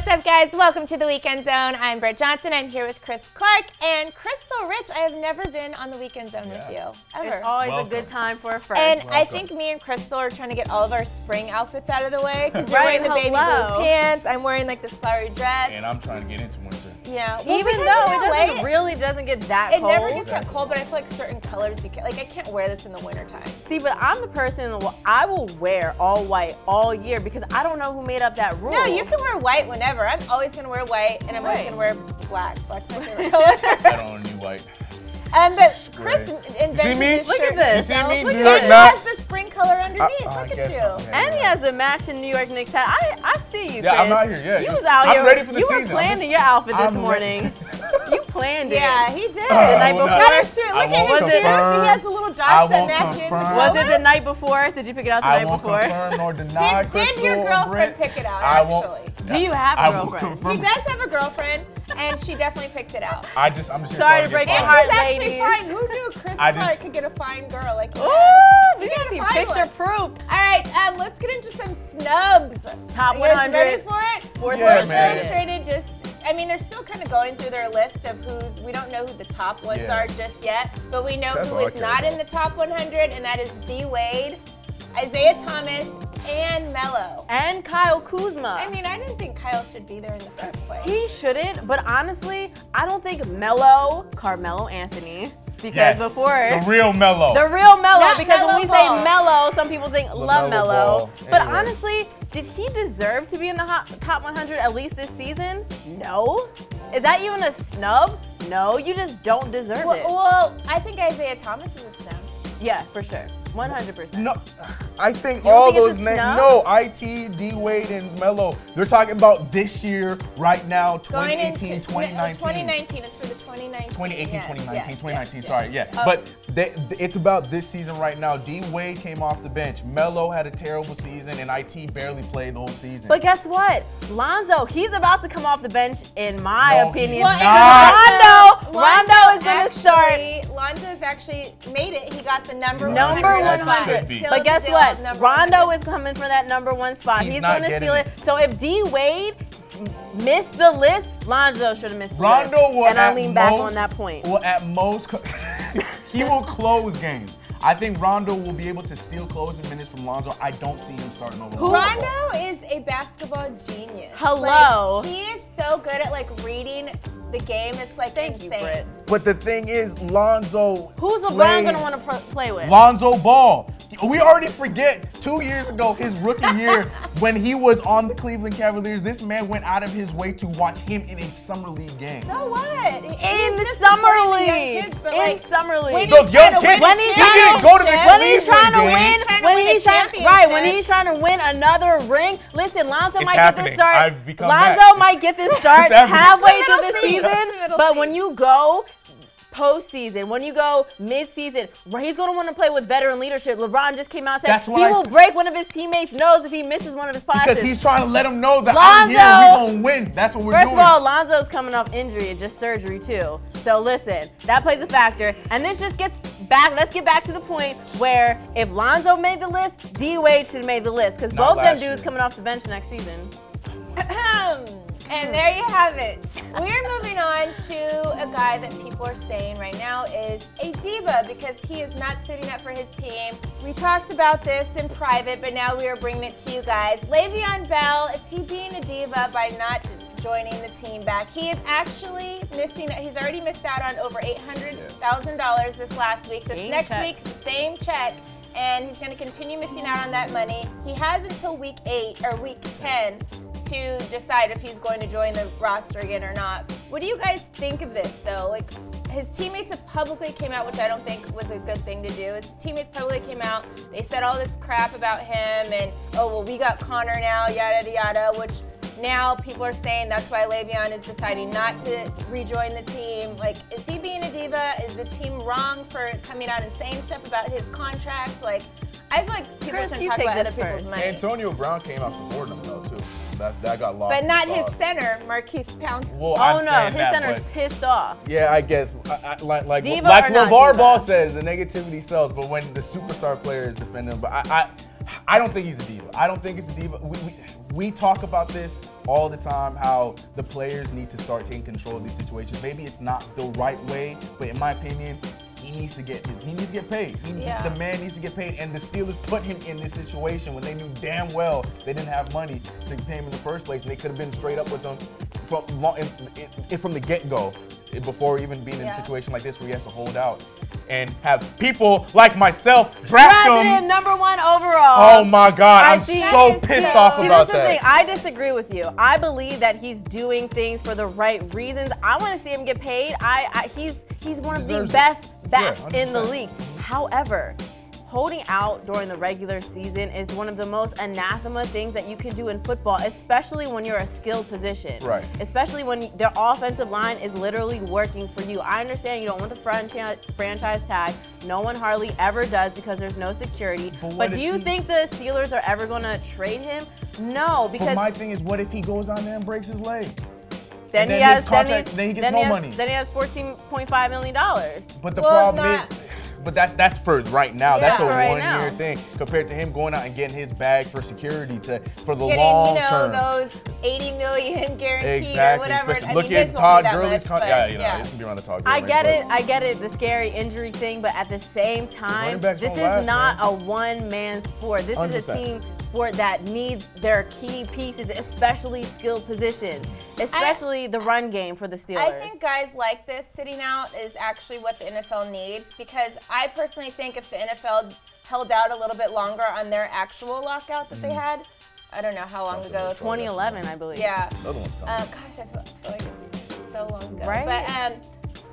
What's up, guys? Welcome to the Weekend Zone. I'm Britt Johnson. I'm here with Chris Clark and Crystal Rich. I have never been on the Weekend Zone with you, ever. It's always a good time for a first. And I think me and Crystal are trying to get all of our spring outfits out of the way because you're wearing the baby blue pants. I'm wearing like this flowery dress. And I'm trying to get into winter. Yeah. Well, even though it really doesn't get that cold. It never gets that cold, but I feel like certain colors you can, like I can't wear this in the wintertime. See, but I'm the person, I will wear all white all year because I don't know who made up that rule. No, you can wear white whenever. I'm always going to wear white, and I'm always going to wear black. Black's my favorite color. I don't need white. But Chris invented this Look shirt. at this. You see me? Look New at York it. Knicks. It has the spring color underneath. Look at you. And he has a matching New York Knicks hat. I see you, Chris. Yeah, I'm out here. Yeah, You was out here. I'm ready for the season. season. You were planning your outfit this morning. You planned it. Yeah, he did. The night before. That is true. Look at his shoes. He has the little dots that match in. Was it the night before? Did you pick it out the night before? I won't confirm nor deny. Did your girlfriend pick it out, actually? Do you have a girlfriend? He does have a girlfriend, and she definitely picked it out. I'm just sorry to break your heart, ladies. She's actually fine. Who knew Chris Clark could get a fine girl like you? Ooh, we gotta see picture proof. All right, let's get into some snubs. Top 100. You guys ready for it? Sports Illustrated I mean, they're still kind of going through their list of we don't know who the top ones are just yet, but we know who is not in the top 100, and that is D-Wade, Isaiah Thomas, and Melo. And Kyle Kuzma. I mean, I didn't think Kyle should be there in the first place. He shouldn't, but honestly, I don't think Melo, Carmelo Anthony, because before the real Melo. The real Melo, Not because Melo when we Ball. say Melo, some people think love Melo. But anyway. honestly, did he deserve to be in the top 100 at least this season? No. Is that even a snub? No, you just don't deserve it. Well, I think Isaiah Thomas is a snub. Yeah, for sure. 100%. No, I think You don't all think it's those a names. snub? No, IT, D-Wade, and Melo. They're talking about this year, right now, 2018, 2019. 2019. It's for the 2019. 2018, yes, 2019, yes, 2019. yes, Sorry, yes. yeah. But it's about this season right now. D-Wade came off the bench. Melo had a terrible season, and IT barely played the whole season. But guess what? Lonzo, he's about to come off the bench, in my opinion. He's not. Rondo is going to start. Lonzo's actually made it. He got the number 100. But guess what? Rondo is coming for that #1 spot. He's going to steal it. So if D-Wade missed the list, Lonzo should have missed the list. And I lean back on that point. Well, at most, he will close games. I think Rondo will be able to steal closing minutes from Lonzo. I don't see him starting over. Rondo is a basketball genius. Hello. Like, he is so good at reading the game. It's like Thank you, Britt. But the thing is, Lonzo. Who's LeBron going to want to play with? Lonzo Ball. We already forget 2 years ago, his rookie year, when he was on the Cleveland Cavaliers, this man went out of his way to watch him in a summer league game. So what? In the summer league. In summer league. Those young kids, he didn't go to the when he's trying to Cleveland win, games. when he's trying to win another ring. Listen, Lonzo might get this start. I've become Lonzo might get this start halfway through the season. But when you go postseason, when you go mid-season, he's going to want to play with veteran leadership. LeBron just came out and said he will break one of his teammates' nose if he misses one of his passes. Because he's trying to let him know that out here we're going to win. That's what we're doing. First of all, Lonzo's coming off injury and just surgery too. So listen, that plays a factor. And this just gets back, let's get back to the point where if Lonzo made the list, D-Wade should have made the list. Because both them dudes coming off the bench next season. And there you have it. We're moving on to a guy that people are saying right now is a diva because he is not suiting up for his team. We talked about this in private, but now we are bringing it to you guys. Le'Veon Bell, is he being a diva by not joining the team back? He is actually missing, he's already missed out on over $800,000 this last week. This next week's same check. And he's going to continue missing out on that money. He has until week 10 to decide if he's going to join the roster again or not. What do you guys think of this, though? Like, his teammates have publicly came out, which I don't think was a good thing to do. His teammates publicly came out. They said all this crap about him and, oh, well, we got Connor now, yada, yada, which now people are saying that's why Le'Veon is deciding not to rejoin the team. Like, is he being a diva? Is the team wrong for coming out and saying stuff about his contract? Like, I feel like people shouldn't talk about other people's money. Antonio Brown came out supporting him, though, too. That got lost. But not his center, Marquise Pouncey. Well, oh no, his center's pissed off. Yeah, I guess. Like LeVar Ball says, the negativity sells, but when the superstar player is defending him, but I don't think he's a diva. I don't think it's a diva. We talk about this all the time, how the players need to start taking control of these situations. Maybe it's not the right way, but in my opinion, he needs to get paid. The man needs to get paid, and the Steelers put him in this situation when they knew damn well they didn't have money to pay him in the first place, and they could have been straight up with him from the get-go, before even being in a situation like this where he has to hold out and have people like myself draft him. #1 overall. Oh my God, I'm so pissed off about that. Thing. I disagree with you. I believe that he's doing things for the right reasons. I want to see him get paid. He's one of the best backs in the league. However, holding out during the regular season is one of the most anathema things that you can do in football, especially when you're a skilled position. Right. Especially when the offensive line is literally working for you. I understand you don't want the franchise tag. No one hardly ever does because there's no security. But do you think the Steelers are ever going to trade him? No, because. But my thing is, what if he goes on there and breaks his leg? Then he gets no money. Then he has $14.5 million. But the problem is. But that's for right now. That's a one-year thing compared to him going out and getting his bag for security for the long term. Those $80 million guaranteed or whatever. Exactly. Look at Todd Gurley's contract. Yeah, it's gonna be around the Todd Gurley. I get it, the scary injury thing, but at the same time, this is not a one-man sport. This is a team sport that needs their key pieces, especially skilled positions, especially the run game for the Steelers. I think guys like this sitting out is actually what the NFL needs, because I personally think if the NFL held out a little bit longer on their actual lockout that they had, I don't know how long ago. 2011, I believe. Yeah. Gosh, I feel like it's so long ago. Right. But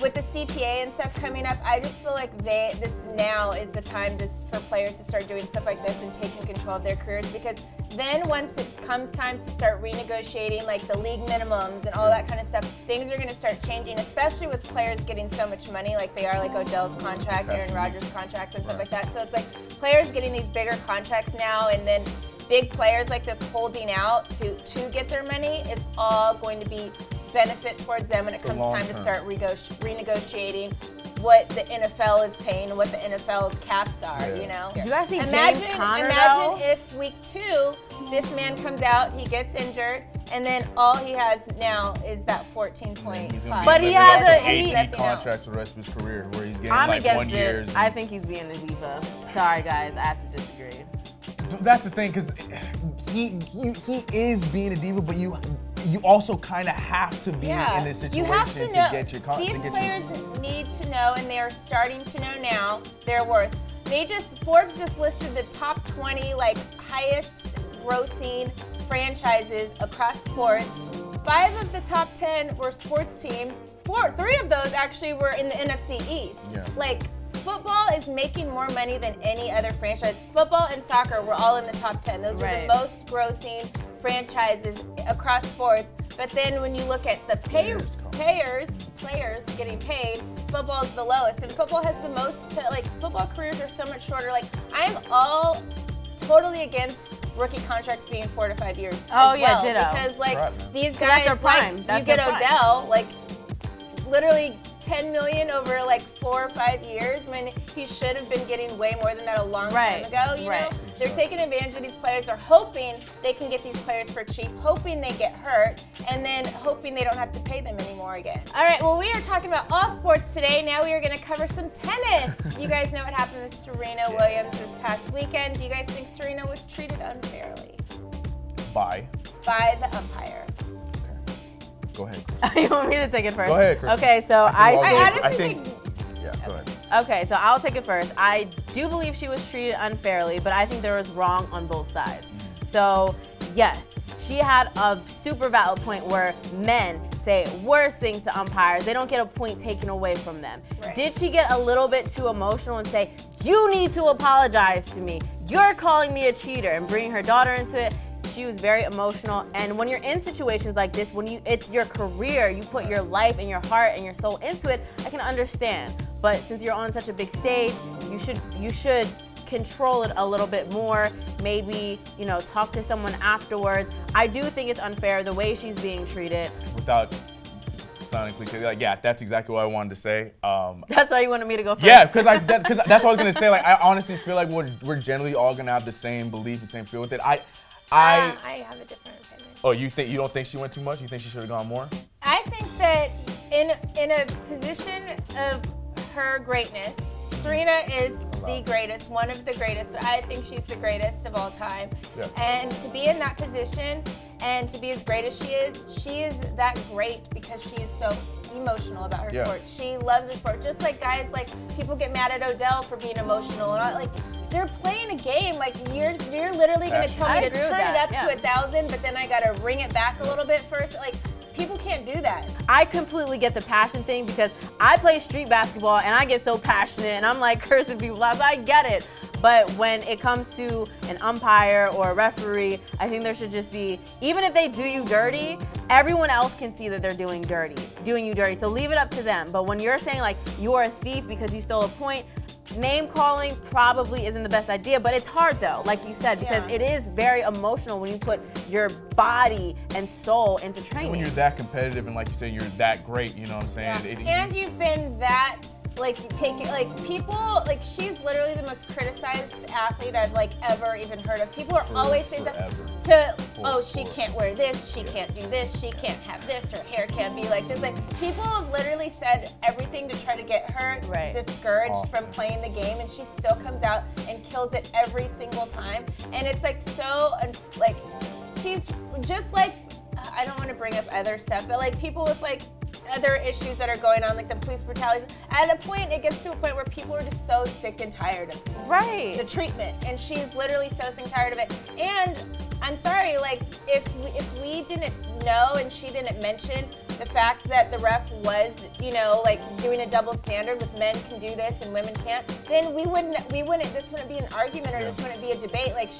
with the CPA and stuff coming up, I just feel like this now is the time for players to start doing stuff like this and taking control of their careers, because then once it comes time to start renegotiating like the league minimums and all that kind of stuff, things are going to start changing, especially with players getting so much money like they are, like Odell's contract, Aaron Rodgers' contract and stuff like that. So it's like players getting these bigger contracts now, and then big players like this holding out to get their money is all going to be benefit towards them when it comes time to start renegotiating what the NFL is paying and what the NFL's caps are, you know? Do you guys think imagine though? if week 2, this man comes out, he gets injured, and then all he has now is that 14.5. But he has a 8 contracts for the rest of his career where he's getting like 1 year. I think he's being a diva. Sorry guys, I have to disagree. That's the thing, because he is being a diva, but you also kind of have to be in this situation to get your contract. These players need to know, and they are starting to know now, their worth. Forbes just listed the top 20 like highest grossing franchises across sports. 5 of the top 10 were sports teams. 3 of those actually were in the NFC East. Yeah. Like, football is making more money than any other franchise. Football and soccer were all in the top 10. Those were the most grossing franchises across sports. But then when you look at the players getting paid, football is the lowest. And football has the most, football careers are so much shorter. Like, I am all totally against rookie contracts being 4 to 5 years. Ditto. Because, these guys, you get Odell, literally $10 million over 4 or 5 years when he should have been getting way more than that a long time ago. You know, they're taking advantage of these players. They're hoping they can get these players for cheap, hoping they get hurt, and then hoping they don't have to pay them anymore again. All right, well, we are talking about all sports today. Now we are going to cover some tennis. You guys know what happened with Serena Williams this past weekend. Do you guys think Serena was treated unfairly? By the umpire. Go ahead. You want me to take it first? Go ahead, Chris. Okay, so I think. Yeah, go ahead. Okay, so I'll take it first. I do believe she was treated unfairly, but I think there was wrong on both sides. So, yes, she had a super valid point where men say worse things to umpires. They don't get a point taken away from them. Right. Did she get a little bit too emotional and say, you need to apologize to me. You're calling me a cheater, and bringing her daughter into it? She was very emotional, and when you're in situations like this, it's your career, you put your life and your heart and your soul into it, I can understand. But since you're on such a big stage, you should control it a little bit more. Maybe, talk to someone afterwards. I do think it's unfair the way she's being treated. Without sounding cliche. Like, yeah, that's exactly what I wanted to say. That's why you wanted me to go first? Yeah, because that's what I was gonna say. Like, I honestly feel like we're generally all gonna have the same belief and same feel with it. I have a different opinion. Oh, you don't think she went too much? You think she should have gone more? I think that in a position of her greatness, Serena is the greatest, one of the greatest. I think she's the greatest of all time. Yeah. And to be in that position and to be as great as she is that great because she is so emotional about her sport. She loves her sport. Just like guys, like people get mad at Odell for being emotional and all, like they're playing a game. Like you're literally gonna tell me to turn it up to 1,000, but then I gotta ring it back a little bit first. Like people can't do that. I completely get the passion thing because I play street basketball and I get so passionate and I'm like cursing people out. So I get it. But when it comes to an umpire or a referee, I think there should just be, even if they do you dirty, everyone else can see that they're doing you dirty. So leave it up to them. But when you're saying like you're a thief because you stole a point, name calling probably isn't the best idea, but it's hard though, like you said, because it is very emotional when you put your body and soul into training. When you're that competitive and like you said, you're that great, you know what I'm saying? Yeah. And you've been that, like, people, like, she's literally the most criticized athlete I've, like, ever even heard of. People are always saying that she can't wear this, she can't do this, she can't have this, her hair can't be like this. Like, people have literally said everything to try to get her discouraged from playing the game, and she still comes out and kills it every single time. And it's, like, so, like, she's just, like, I don't want to bring up other stuff, but, like, people with, like, other issues that are going on, like the police brutality. At a point, it gets to a point where people are just so sick and tired of the treatment, and she's literally so sick and tired of it. And I'm sorry, like if we didn't know and she didn't mention the fact that the ref was, you know, like doing a double standard with men can do this and women can't, then this wouldn't be an argument or this wouldn't be a debate. Like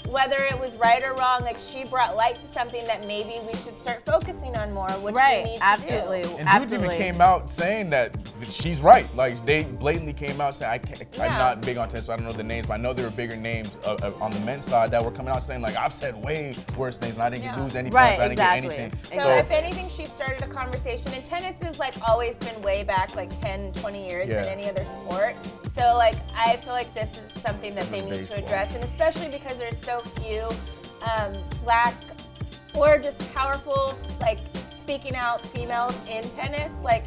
whether it was right or wrong, like she brought light to something that maybe we should start focusing on more, which we need to do. And dudes even came out saying that she's right. Like they blatantly came out saying, I'm not big on tennis, so I don't know the names, but I know there were bigger names on the men's side that were coming out saying like, I've said way worse things and I didn't lose any points, I didn't get anything. So if anything, she started a conversation, and tennis has like always been way back like 10, 20 years than any other sport. So like I feel like this is something that they need to address, and especially because there's so few black or just powerful, like speaking out females in tennis. Like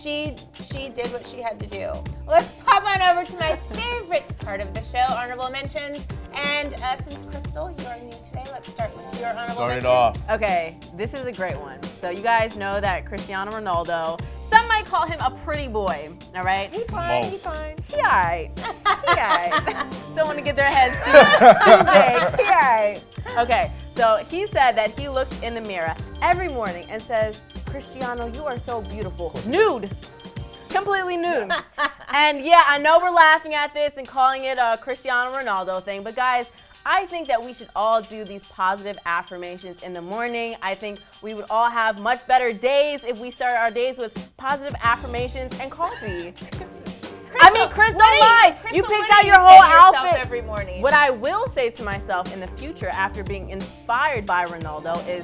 she did what she had to do. Let's pop on over to my favorite part of the show, honorable mentions. And since Crystal, you are new today, let's start with your honorable mention. Start it off. Okay, this is a great one. So you guys know that Cristiano Ronaldo, some might call him a pretty boy, all right? He's fine, he's fine. He all right. He all right. Don't want to get their heads too big. He all right. Okay, so he said that he looks in the mirror every morning and says, Cristiano, you are so beautiful. Nude. Completely nude. And yeah, I know we're laughing at this and calling it a Cristiano Ronaldo thing, but guys, I think that we should all do these positive affirmations in the morning. I think we would all have much better days if we start our days with positive affirmations and coffee. I mean, Chris, don't lie. You picked out your whole outfit every morning. What I will say to myself in the future after being inspired by Ronaldo is,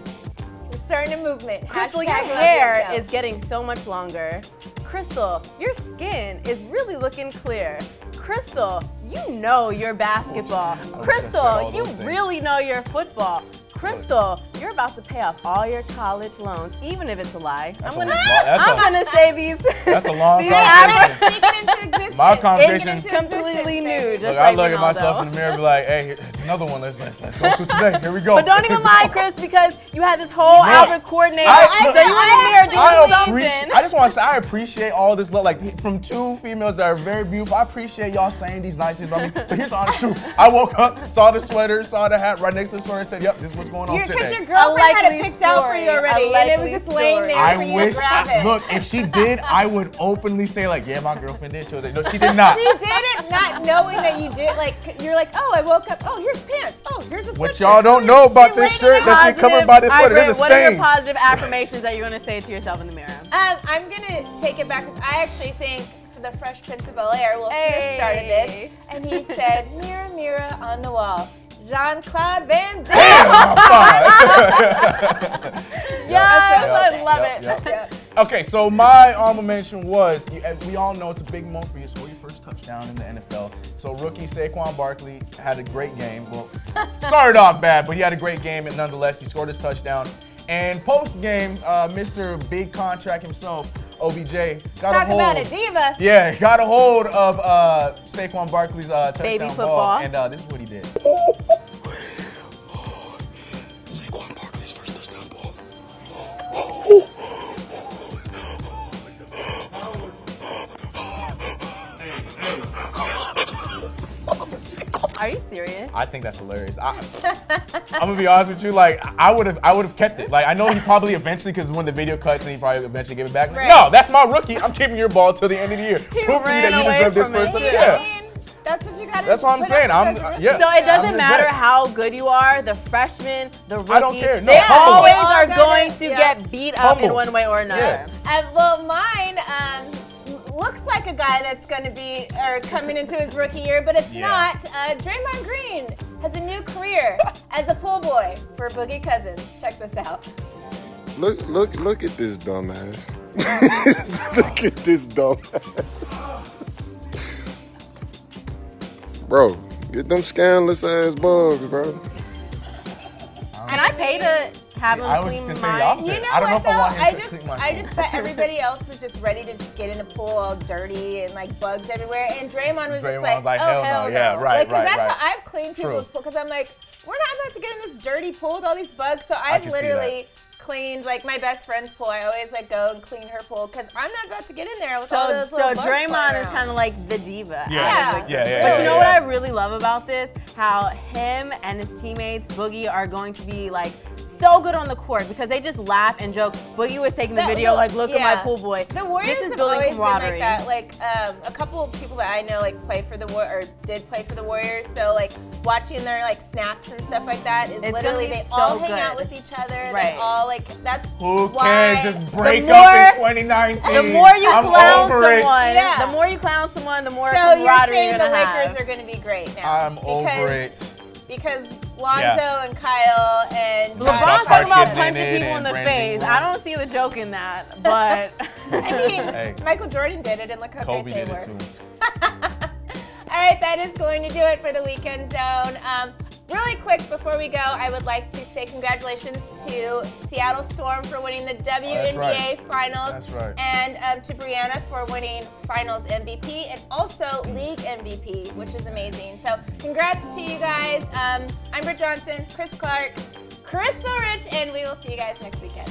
we're starting a movement. Crystal, your hair is getting so much longer. Crystal, your skin is really looking clear. Crystal, you know your basketball. Crystal, you really know your football. Crystal, you're about to pay off all your college loans, even if it's a lie. I'm gonna say these. That's a long conversation. My conversation completely new. Look, I look at myself in the mirror and be like, hey, it's another one. Let's go through today. Here we go. But don't even lie, Chris, because you had this whole outfit coordinator. So you in the mirror doing something. I just want to say I appreciate all this love. Like from two females that are very beautiful. I appreciate y'all saying these nice things about me. But here's the honest truth. I woke up, saw the sweater, saw the hat right next to the sweater, and said, yep, this is what's going on today. Because your girlfriend had it picked out for you already, and it was just laying there for you to grab it. Look, if she did, I would openly say like, yeah, my girlfriend did. No, she did not. She did it not knowing that you did. Like, you're like, oh, I woke up. Oh, here's pants. Oh, here's a sweatshirt. What y'all don't know about this shirt that's been covered by this sweater. There's a stain. What are your positive affirmations that you're going to say to yourself in the mirror? I'm going to take it back. I actually think the Fresh Prince of Bel-Air, Will Smith started this, and he said, mirror, mirror on the wall, Jean-Claude Van Damme. Yes, I love it. Okay, so my honorable mention was, we all know it's a big moment for you to score your first touchdown in the NFL. So rookie Saquon Barkley had a great game. Well, started off bad, but he had a great game, and nonetheless, he scored his touchdown. And post-game, Mr. Big Contract himself, OBJ, got a hold. Talk about a diva. Yeah, got a hold of Saquon Barkley's touchdown baby football ball, and this is what he did. Saquon Barkley's first touchdown ball. Are you serious? I think that's hilarious. I'm gonna be honest with you. Like, I would have kept it. Like, I know he probably eventually, because when the video cuts, and he probably eventually give it back. Right. No, that's my rookie. I'm keeping your ball till the end of the year. Prove to me that you deserve this first touchdown. Yeah. That's what you gotta do. That's what I'm saying. Yeah. So it doesn't matter how good you are, the freshman, the rookie, I don't care. No, they always All are gotta- going to get beat up in one way or another. Yeah. Well, mine looks like a guy that's going to be coming into his rookie year, but it's not. Draymond Green has a new career as a pool boy for Boogie Cousins. Check this out. Look at this dumbass. Look at this dumbass. Bro, get them scandalous ass bugs, bro. And I pay to have them I was clean just gonna say the mine. opposite. You know I don't know what, if I want though? him to clean my I pool. just bet everybody else was just ready to just get in the pool all dirty and like bugs everywhere, and Draymond was just like, like, oh, hell no. Yeah, right, like, 'cause right, that's right. how I've cleaned people's pool, because I'm like, we're not about to get in this dirty pool with all these bugs, so I've can see literally cleaned like my best friend's pool. I always like go and clean her pool because I'm not about to get in there with all those little bugs Draymond flying is around. kind of like the diva. Yeah. But you know what I really love about this? How him and his teammates, Boogie, are going to be like so good on the court because they just laugh and joke. Boogie was taking the video like, look at my pool boy. The Warriors this is have building always camaraderie. been like that. Like a couple of people that I know like play for the did play for the Warriors. So like watching their like snaps and stuff like that is literally they all hang out with each other. Right. They all like that's Who why cares? Just break up in 2019. The more you clown someone, Yeah. the more you clown someone, the more so camaraderie you're saying you're the gonna have. Lakers are going to be great now. I'm over it. Because Lonzo and Kyle and LeBron's Josh talking about Hart's getting punching in people in the Brandon face. Ingram. I don't see the joke in that, but I mean, Hey. Michael Jordan did it, and look how Kobe great did they were. it too. All right, that is going to do it for the Weekend Zone. Really quick before we go, I would like to say congratulations to Seattle Storm for winning the WNBA Finals. That's right. And to Brianna for winning Finals MVP and also League MVP, which is amazing. So congrats to you guys. I'm Britt Johnson, Chris Clark, Crystal Rich, and we will see you guys next weekend.